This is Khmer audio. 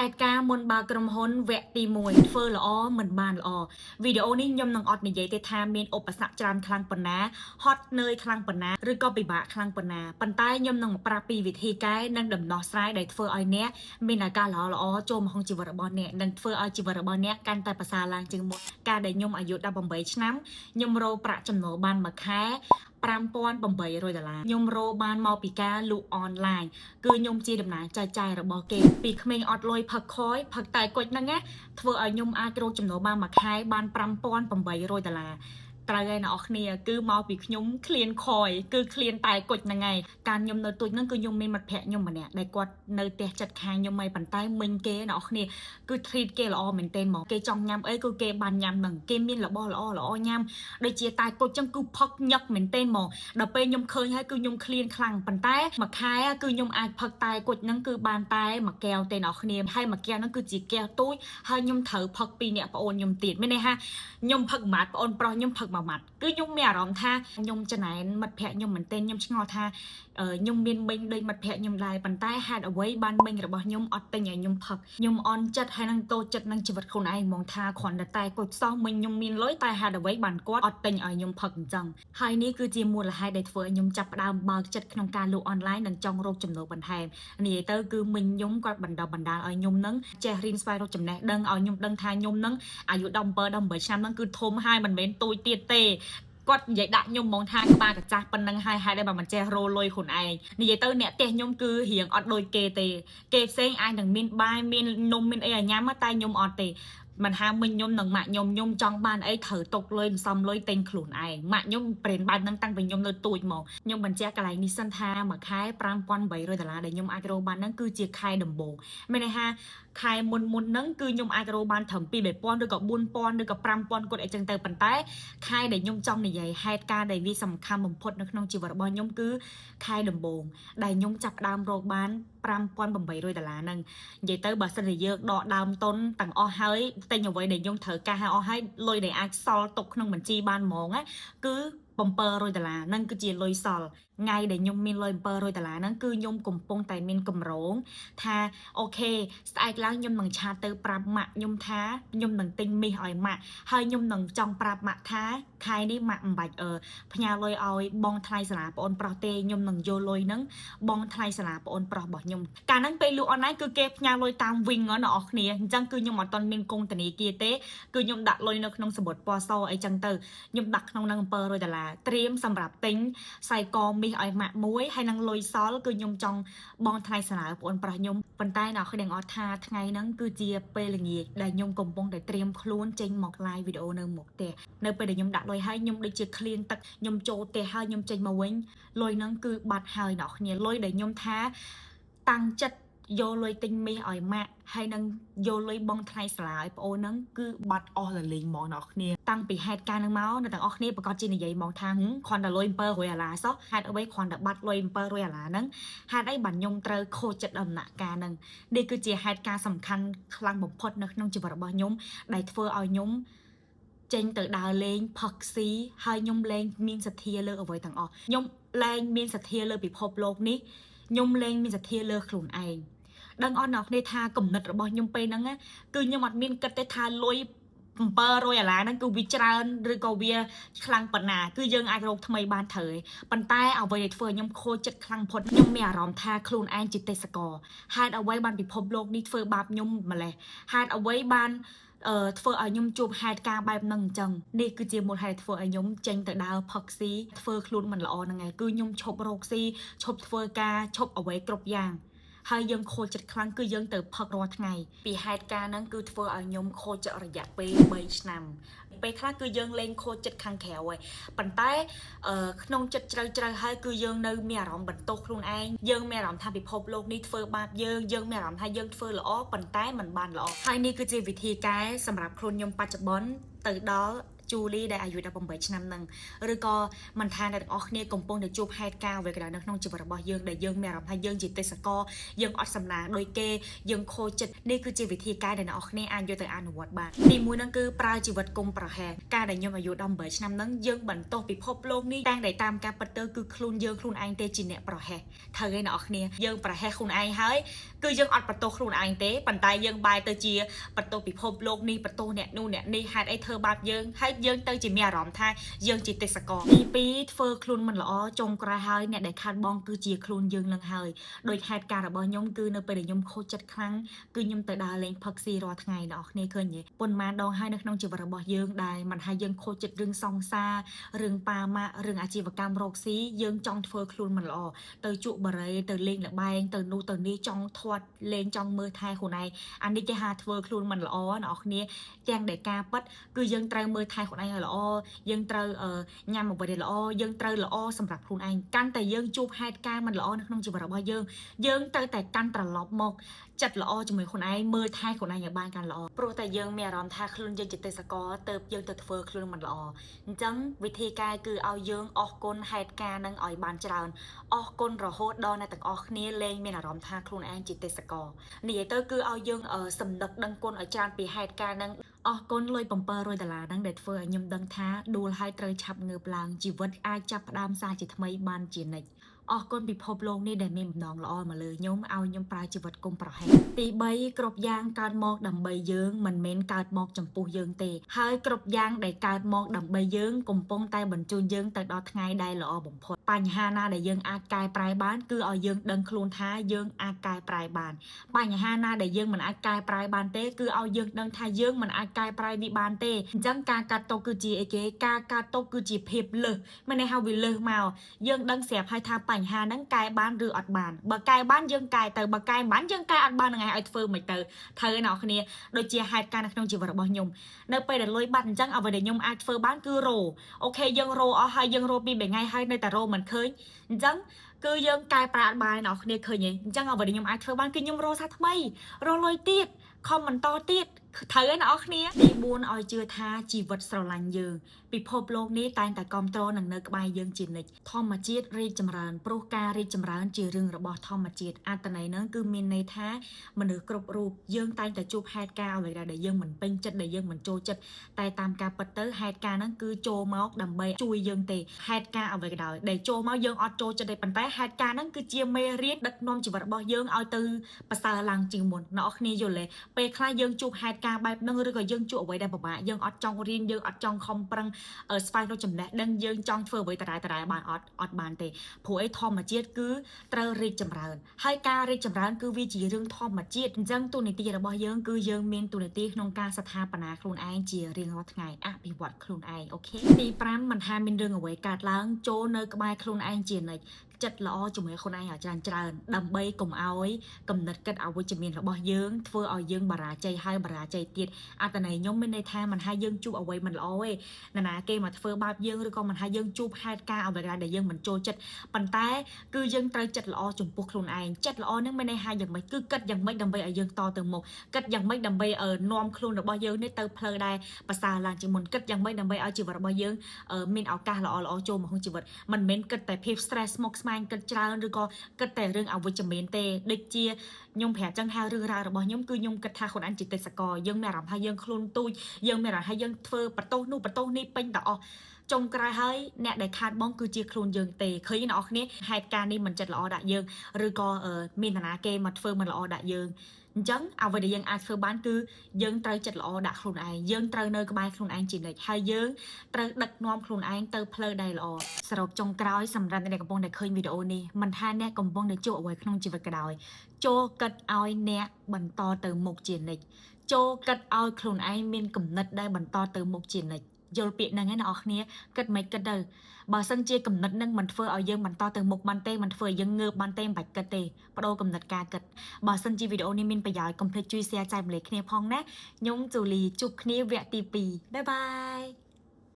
ហេតុការណ៍មុនបើក្រុមហ៊ុនវគ្គទី1ធ្វើល្អមិនបានល្អវីដេអូនេះខ្ញុំនឹងអត់និយាយទេថាមានឧបសគ្គច្រើនខ្លាំងប៉ុណ្ណាហត់នឿយខ្លាំងប៉ុណ្ណាឬក៏ពិបាកខ្លាំងប៉ុណ្ណាប៉ុន្តែខ្ញុំនឹងប្រាប់ពីវិធីកែនិងដំណោះស្រាយដែលធ្វើឲ្យអ្នកមានឱកាសល្អចូលមកក្នុងជីវិតរបស់អ្នកនិងធ្វើឲ្យជីវិតរបស់អ្នកកាន់តែប្រសើរឡើងជាងមុនការដែលខ្ញុំអាយុ18ឆ្នាំខ្ញុំរកប្រាក់ចំណូលបានមួយខែ$5,800ខ្ញុំរកបានមកពីការលក់អនឡាញគឺខ្ញុំជាដំណើរចែកចាយរបស់គេពីក្មេងអត់លុយផឹកខយផឹកតែគុជហ្នឹងណាធ្វើឲ្យខ្ញុំអាចរកចំណូលបានមួយខែបាន$5,800ត្រូវហើយអ្នកនរគ្នាគឺមកពីខ្ញុំឃ្លានខយគឺឃ្លានតែគុជហ្នឹងហើយការខ្ញុំនៅទូចហ្នឹងគឺខ្ញុំមានមិត្តភក្តិខ្ញុំម្នាក់ដែលគាត់នៅផ្ទះចិត្តខាងខ្ញុំហើយប៉ុន្តែមិញគេអ្នកនរគ្នាគឺ treat គេល្អមែនទែនហ្មងគេចង់ញ៉ាំអីគឺគេបានញ៉ាំហ្នឹងគេមានរបស់ល្អញ៉ាំដូចជាតែគុជចឹងគឺផឹកញឹកមែនទែនហ្មងដល់ពេលខ្ញុំឃើញហើយគឺខ្ញុំឃ្លានខ្លាំងប៉ុន្តែមួយខែគឺខ្ញុំអាចផឹកតែគុជហ្នឹងគឺបានតែមួយកែវទេអ្នកនរគ្នាហើយមួយកែវហ្នឹងគឺជាកែវទូចហើយខ្ញុំត្រូវផឹកពីអ្នកប្អូនខ្ញុំទៀតមានន័យថាខ្ញុំផឹកមួយម៉ាត់ប្អូនប្រុសខ្ញុំផឹកមួយម៉ាត់គឺខ្ញុំមានអារម្មណ៍ថាខ្ញុំចំណែនមិត្តភក្តិខ្ញុំមែនទែនខ្ញុំឆ្ងល់ថាខ្ញុំមានមិញដូចមិត្តភក្តិខ្ញុំដែរប៉ុន្តែហេតុអ្វីបានមិញរបស់ខ្ញុំអត់ទិញឲ្យខ្ញុំផឹកខ្ញុំអន់ចិត្តហើយនឹងតូចចិត្តនឹងជីវិតខ្លួនឯងហ្មងថាគ្រាន់តែគុជសោះមិញខ្ញុំមានលុយតែហេតុអ្វីបានគាត់អត់ទិញឲ្យខ្ញុំផឹកអញ្ចឹងហើយនេះគឺជាមូលហេតុដែលធ្វើឲ្យខ្ញុំចាប់ផ្ដើមបើកចិត្តក្នុងការលក់អនឡាញនិងចង់រកចំណូលបន្ថែមនិយាយទៅគឺមិញខ្ញុំគាត់បណ្ដុះបណ្ដាលឲ្យខ្ញុំនឹងចេះរៀនស្វែងរកចំណេះដឹងឲ្យខ្ញុំដឹងថាខ្ញុំនឹងអាយុ17 ឆ្នាំហ្នឹងគឺធំហើយមិនមែនទូចទៀតទេគាត់និយាយដាក់ខ្ញុំហ្មងថាក្បាលកាចាស់ប៉ុណ្ណឹងហើយហេតុតែបើមិនចេះរលុយខ្លួនឯងនិយាយទៅអ្នកផ្ទះខ្ញុំគឺរៀងអត់ដូចគេទេគេផ្សេងអាចនឹងមានបាយមាននំមានអីឲ្យញ៉ាំតែខ្ញុំអត់ទេមិនហាមិញខ្ញុំនឹងម៉ាក់ខ្ញុំចង់បានអីត្រូវຕົកលុយសំលុយទិញខ្លួនឯងម៉ាក់ខ្ញុំប្រេនបែបហ្នឹងតាំងពីខ្ញុំនៅទូចមកខ្ញុំបញ្ជាក់កន្លែងនេះសិនថាមួយខែ$5,800ដែលខ្ញុំអាចរកបានហ្នឹងគឺជាខែដំបូងមានន័យថាខែមុនហ្នឹងគឺខ្ញុំអាចរកបានត្រឹម2,000ឬក៏4,000ឬក៏5,000គាត់អីចឹងទៅប៉ុន្តែខែដែលខ្ញុំចង់និយាយហេតុការណ៍ដែលវាសំខាន់បំផុតនៅក្នុងជីវិតរបស់ខ្ញុំគឺខែដំបូងដែលខ្ញុំចាប់ផ្ដើមរកបាន$5,800ហ្នឹងនិយាយទៅបើសិនជាយើងដកដើមទុនទាំងអស់ហើយទិញអ្វីដែលខ្ញុំត្រូវការឲ្យអស់ហើយលុយដែលអាចសល់ទុកក្នុងបញ្ជីបានហ្មងណាគឺ$700ហ្នឹងគឺជាលុយសល់ថ្ងៃដែលខ្ញុំមានលុយ$700ហ្នឹងគឺខ្ញុំកំពុងតែមានកម្រងថាអូខេស្អែកឡើងខ្ញុំនឹងឆាតទៅប្រាប់ម៉ាក់ខ្ញុំថាខ្ញុំនឹងទិញមាសឲ្យម៉ាក់ហើយខ្ញុំនឹងចង់ប្រាប់ម៉ាក់ថាខែនេះម៉ាក់មិនបាច់ផ្ញើលុយឲ្យបងថ្លៃសាលាប្អូនប្រុសទេខ្ញុំនឹងយកលុយហ្នឹងបងថ្លៃសាលាប្អូនប្រុសរបស់ខ្ញុំកាលហ្នឹងពេលលក់អនឡាញគឺគេផ្ញើលុយតាមវិញអ្នកនរគ្នាអញ្ចឹងគឺខ្ញុំអត់ទាន់មានកុងធនាគារទេគឺខ្ញុំដាក់លុយនៅក្នុងសំបុត្រពណ៌សអីចឹងទៅខ្ញុំដាក់ក្នុងហ្នឹង$700ត្រៀមសម្រាប់ទិញខ្សែកមាសឲ្យម៉ាក់មួយហើយនឹងលុយសល់គឺខ្ញុំចង់បងថ្លៃសាលាប្អូនប្រុសខ្ញុំប៉ុន្តែអ្នកគ្នាអត់ថាថ្ងៃហ្នឹងគឺជាពេលល្ងាចដែលខ្ញុំកំពុងតែត្រៀមខ្លួនចេញមក live វីដេអូនៅមុខផ្ទះនៅពេលដែលខ្ញុំដាក់លុយហើយខ្ញុំដូចជាឃ្លានទឹកខ្ញុំចូលផ្ទះហើយខ្ញុំចេញមកវិញលុយហ្នឹងគឺបាត់ហើយអ្នកគ្នាលុយដែលខ្ញុំថាតាំងចិត្តយកលុយទិញមាសឲ្យម៉ាក់ហើយនឹងយកលុយបងថ្លៃសាលាឲ្យប្អូនហ្នឹងគឺបាត់អស់លលេងហ្មងអ្នកគ្នាតាំងពីហេតុការណ៍ហ្នឹងមកអ្នកទាំងអស់គ្នាប្រកាសជានិយាយមកថាគ្រាន់តែលុយ$700សោះហេតុអ្វីគ្រាន់តែបាត់លុយ$700ហ្នឹងហេតុអីបានខ្ញុំត្រូវខូចចិត្តដំណាក់កាលហ្នឹងនេះគឺជាហេតុការណ៍សំខាន់ខ្លាំងបំផុតនៅក្នុងជីវិតរបស់ខ្ញុំដែលធ្វើឲ្យខ្ញុំចេញទៅដើរលេងផឹកស៊ីហើយខ្ញុំលែងមានសទ្ធាលើអ្វីទាំងអស់ខ្ញុំលែងមានសទ្ធាលើពិភពលោកនេះខ្ញុំលែងមានសទ្ធាលើខ្លួនឯងដឹងអត់អ្នកគ្នាថាគំនិតរបស់ខ្ញុំពេលហ្នឹងគឺខ្ញុំអត់មានគិតទេថាលុយ$700ហ្នឹងគឺវាច្រើនឬក៏វាខ្លាំងប៉ុណ្ណាគឺយើងអាចរកថ្មីបានត្រូវឯងប៉ុន្តែអ្វីដែលធ្វើឲ្យខ្ញុំខូចចិត្តខ្លាំងបំផុតខ្ញុំមានអារម្មណ៍ថាខ្លួនឯងជាទេសកលហេតុអ្វីបានពិភពលោកនេះធ្វើបាបខ្ញុំម្លេះហេតុអ្វីបានធ្វើឲ្យខ្ញុំជួបហេតុការណ៍បែបហ្នឹងអញ្ចឹងនេះគឺជាមូលហេតុធ្វើឲ្យខ្ញុំចេញទៅដើរផឹកស៊ីធ្វើខ្លួនមិនល្អហ្នឹងឯងគឺខ្ញុំឈប់រកស៊ីឈប់ធ្វើការឈប់អ្វីគ្រប់យ៉ាងហើយយើងខូចចិត្តខ្លាំងគឺយើងទៅផឹករាល់ថ្ងៃពីហេតុការណ៍ហ្នឹងគឺធ្វើឲ្យខ្ញុំខូចចិត្តរយៈពេល3ឆ្នាំពេលខ្លះគឺយើងលែងខូចចិត្តខាងក្រៅហើយប៉ុន្តែក្នុងចិត្តជ្រៅហើយគឺយើងនៅមានអារម្មណ៍បន្ទោសខ្លួនឯងយើងមានអារម្មណ៍ថាពិភពលោកនេះធ្វើបាបយើងមានអារម្មណ៍ថាយើងធ្វើល្អប៉ុន្តែมันបានល្អហើយនេះគឺជាវិធីកែសម្រាប់ខ្លួនខ្ញុំបច្ចុប្បន្នទៅដល់ จูลี่ได้อายุได้8ឆ្នាំនឹងឬក៏មិនថាអ្នកទាំងអស់គ្នាកំពុងតែជួបហេតុការណ៍អ្វីក៏ដោយនៅក្នុងជីវិតរបស់យើងដែលយើងមានអារម្មណ៍ថាយើងជាទេសកលយើងអត់សំណាងដោយគេយើងខូចចិត្តនេះគឺជាវិធីការដែលអ្នកទាំងអស់គ្នាអាចយកទៅអនុវត្តបានទីមួយហ្នឹងគឺប្រើជីវិតគុំប្រហែលការដែលខ្ញុំអាយុ18ឆ្នាំហ្នឹងយើងបន្តពិភពលោកនេះតាំងតែតាមការពិតទៅគឺខ្លួនយើងខ្លួនឯងទេជាអ្នកប្រហែលត្រូវឯអ្នកទាំងអស់គ្នាយើងប្រហែលខ្លួនឯងហើយគឺយើងអត់បន្ទោសខ្លួនឯងទេប៉ុន្តែយើងបែរទៅជាបន្ទោសពិភពលោកនេះបន្ទោសអ្នកនោះអ្នកនេះហេតុអីធ្វើបាបយើងហើយយើងទៅជាមានអារម្មណ៍ថាយើងជាទេសកលទី2ធ្វើខ្លួនមិនល្អចុងក្រោយហើយអ្នកដែលខាត់បងគឺជាខ្លួនយើងនឹងហើយដោយហេតុការណ៍របស់ខ្ញុំគឺនៅពេលដែលខ្ញុំខូចចិត្តខ្លាំងគឺខ្ញុំទៅដើរលេងផឹកស៊ីរាល់ថ្ងៃអ្នកនរគ្នាឃើញទេប៉ុន្មានដងហើយនៅក្នុងជីវិតរបស់យើងដែលមិនថាយើងខូចចិត្តរឿងសង្សាររឿងប៉ាម៉ាក់រឿងអាជីវកម្មរកស៊ីយើងចង់ធ្វើខ្លួនមិនល្អទៅជក់បារីទៅលេងល្បែងទៅនោះទៅនេះចង់ធាត់លេងចង់មើលថែខ្លួនឯងអានេះគេហៅធ្វើខ្លួនមិនល្អអ្នកនរគ្នាទាំងដែលការប៉ັດគឺយើងត្រូវមើលថែខ្លួនឯងឲ្យល្អយើងត្រូវញ៉ាំអ្វីដែលល្អយើងត្រូវល្អសម្រាប់ខ្លួនឯងកាន់តែយើងជួបហេតុការណ៍មិនល្អនៅក្នុងជីវិតរបស់យើងត្រូវតែកាន់ត្រឡប់មកចិត្តល្អជាមួយខ្លួនឯងមើលថែខ្លួនឯងឲ្យបានកាន់ល្អព្រោះតែយើងមានអារម្មណ៍ថាខ្លួនយើងជាទេសកលទៅយើងទៅធ្វើខ្លួនមិនល្អអញ្ចឹងវិធីការគឺឲ្យយើងអស់គុណហេតុការណ៍នឹងឲ្យបានច្រើនអស់គុណរហូតដល់អ្នកទាំងអស់គ្នាលែងមានអារម្មណ៍ថាខ្លួនឯងជាទេសកលនិយាយទៅគឺឲ្យយើងសម្ដឹកដឹងគុណឲ្យច្រើនពីហេតុការណ៍នឹងអស់គុណលុយ$700ហ្នឹងដែលធ្វើឲ្យខ្ញុំដឹងថាដួលឲ្យត្រូវឆាប់ងើបឡើងជីវិតអាចចាប់ផ្ដើមសារជាថ្មីបានជានិច្ចអរគុណពិភពលោកនេះដែលមានបំណងល្អមកលើខ្ញុំឲ្យខ្ញុំប្រើជីវិតគុំប្រហែលទី3គ្រប់យ៉ាងកើតមកដើម្បីយើងមិនមែនកើតមកចំពោះយើងទេហើយគ្រប់យ៉ាងដែលកើតមកដើម្បីយើងកំពុងតែបញ្ជូនយើងទៅដល់ថ្ងៃដែលល្អបំផុតបញ្ហាណាដែលយើងអាចកែប្រែបានគឺឲ្យយើងដឹងខ្លួនថាយើងអាចកែប្រែបានបញ្ហាណាដែលយើងមិនអាចកែប្រែបានទេគឺឲ្យយើងដឹងថាយើងមិនអាចកែប្រែវាបានទេអញ្ចឹងការកាត់ទុកគឺជាអីគេការកាត់ទុកគឺជាភាពលើសមិនន័យថាវាលើសមកយើងដឹងស្រាប់ហើយថាបញ្ហាហ្នឹងកែបានឬអត់បានបើកែបានយើងកែទៅបើកែមិនបានយើងកែអត់បាននឹងឯងឲ្យធ្វើមិនទៅត្រូវឯអ្នកគ្នាដូចជាហេតុការណ៍នៅក្នុងជីវិតរបស់ខ្ញុំនៅពេលដែលលុយបាត់អញ្ចឹងអ្វីដែលខ្ញុំអាចធ្វើបានគឺរោអូខេយើងរោអស់ហើយយើងរោពី3ថ្ងៃហើយនៅតែរោមិនឃើញអញ្ចឹងគឺយើងកែប្រែអត់បានអ្នកគ្នាឃើញទេអញ្ចឹងអ្វីដែលខ្ញុំអាចធ្វើបានគឺខ្ញុំរោសាថ្មីរោលុយទៀតខំបន្តទៀតត្រូវឯអ្នកគ្នាទី4ឲ្យជឿថាជីវិតស្រឡាញ់យើងពិភពលោកនេះតែងតែគ្រប់គ្រងនឹងនៅក្បែរយើងជានិច្ចធម្មជាតិរីកចម្រើនព្រោះការរីកចម្រើនជារឿងរបស់ធម្មជាតិអត្ថន័យហ្នឹងគឺមានន័យថាមនុស្សគ្រប់រូបយើងតែងតែជួបហេតុការណ៍អ្វីដែលយើងមិនពេញចិត្តដែលយើងមិនចូលចិត្តតែតាមការពិតទៅហេតុការណ៍ហ្នឹងគឺចូលមកដើម្បីជួយយើងទេហេតុការណ៍អ្វីក៏ដោយដែលចូលមកយើងអត់ចូលចិត្តទេប៉ុន្តែហេតុការណ៍ហ្នឹងគឺជាមេរៀនដឹកនាំជីវិតរបស់យើងឲ្យទៅប្រសើរឡើងជាងមុនអ្នកគ្នាយល់ទេពេលខ្លះយើងជួបហេតុការណ៍បែបហ្នឹងឬក៏យើងជួបអ្វីដែលពិបាកយើងអត់ចង់រៀនយើងអត់ចង់ខំប្រឹងស្វែងរកចំណេះដឹងយើងចង់ធ្វើអ្វីតារាបានអត់បានទេព្រោះអីធម្មជាតិគឺត្រូវរីកចម្រើនហើយការរីកចម្រើនគឺវាជារឿងធម្មជាតិអញ្ចឹងទូនីតិរបស់យើងគឺយើងមានទូនីតិក្នុងការស្ថាបនាខ្លួនឯងជារៀងរាល់ថ្ងៃអភិវឌ្ឍខ្លួនឯងអូខេទី5មិនថាមានរឿងអ្វីកើតឡើងចូលនៅក្បែរខ្លួនឯងជានិច្ចចិត្តល្អជាមួយខ្លួនឯងឲ្យច្រើនដើម្បីកុំឲ្យកំណត់គិតអវិជ្ជមានរបស់យើងធ្វើឲ្យយើងបរាជ័យហើយបរាជ័យទៀតអត្តន័យខ្ញុំមានន័យថាមិនថាយើងជួបអ្វីមិនល្អទេណាគេមកធ្វើបាបយើងឬក៏មិនថាយើងជួបហេតុការណ៍អ្វីដែលយើងមិនចូលចិត្តប៉ុន្តែគឺយើងត្រូវចិត្តល្អចំពោះខ្លួនឯងចិត្តល្អនឹងមានន័យថាយ៉ាងម៉េចគឺគិតយ៉ាងម៉េចដើម្បីឲ្យយើងតទៅមុខគិតយ៉ាងម៉េចដើម្បីនាំខ្លួនរបស់យើងនេះទៅផ្លូវដែលប្រសើរឡើងជាងមុនគិតយ៉ាងម៉េចដើម្បីឲ្យជីវិតរបស់យើងមានឱកាសល្អចូលមកក្នុងជីវិតមិនមែនគិតតែភាព stress មកស្មានគិតច្រើនឬក៏គិតតែរឿងអវិជ្ជមានទេដូចជាខ្ញុំប្រាប់ចឹងថារឿងរ៉ាវរបស់ខ្ញុំគឺខ្ញុំគិតថាខ្លួនឯងជាទេសកលយើងមានអារម្មណ៍ថាយើងខ្លួនទូចយើងមានអារម្មណ៍ថាយើងធ្វើបន្ទោសនោះបន្ទោសនេះពេញតែអស់ចុងក្រោយហើយអ្នកដែលខាតបងគឺជាខ្លួនយើងទេឃើញអ្នកនរគ្នាហេតុការណ៍នេះមិនចិត្តល្អដាក់យើងឬក៏មានតាណាគេមកធ្វើមិនល្អដាក់យើងអញ្ចឹងអ្វីដែលយើងអាចធ្វើបានគឺយើងត្រូវចិត្តល្អដាក់ខ្លួនឯងយើងត្រូវនៅក្បែរខ្លួនឯងជានិច្ចហើយយើងត្រូវដឹកនាំខ្លួនឯងទៅផ្លូវដែលល្អសរុបចុងក្រោយសម្រាប់អ្នកកំពុងតែឃើញវីដេអូនេះមិនថាអ្នកកំពុងតែជួបអ្វីក្នុងជីវិតក៏ដោយចូលគិតឲ្យអ្នកបន្តទៅមុខជានិច្ចចូលគិតឲ្យខ្លួនឯងមានគំនិតដែលបន្តទៅមុខជានិច្ចយល់ពាក្យហ្នឹងឯអ្នកនរគ្នាគិតមិនគិតទៅបើសិនជាគំនិតហ្នឹងមិនធ្វើឲ្យយើងបន្តទៅមុខបានទេមិនធ្វើឲ្យយើងងើបបានទេមិនបាច់គិតទេបដូរគំនិតការគិតបើសិនជាវីដេអូនេះមានប្រយោជន៍កុំភ្លេចជួយ share ចែកម្លែកគ្នាផងណាខ្ញុំជូលីជួបគ្នាវគ្គទី2បាយបាយ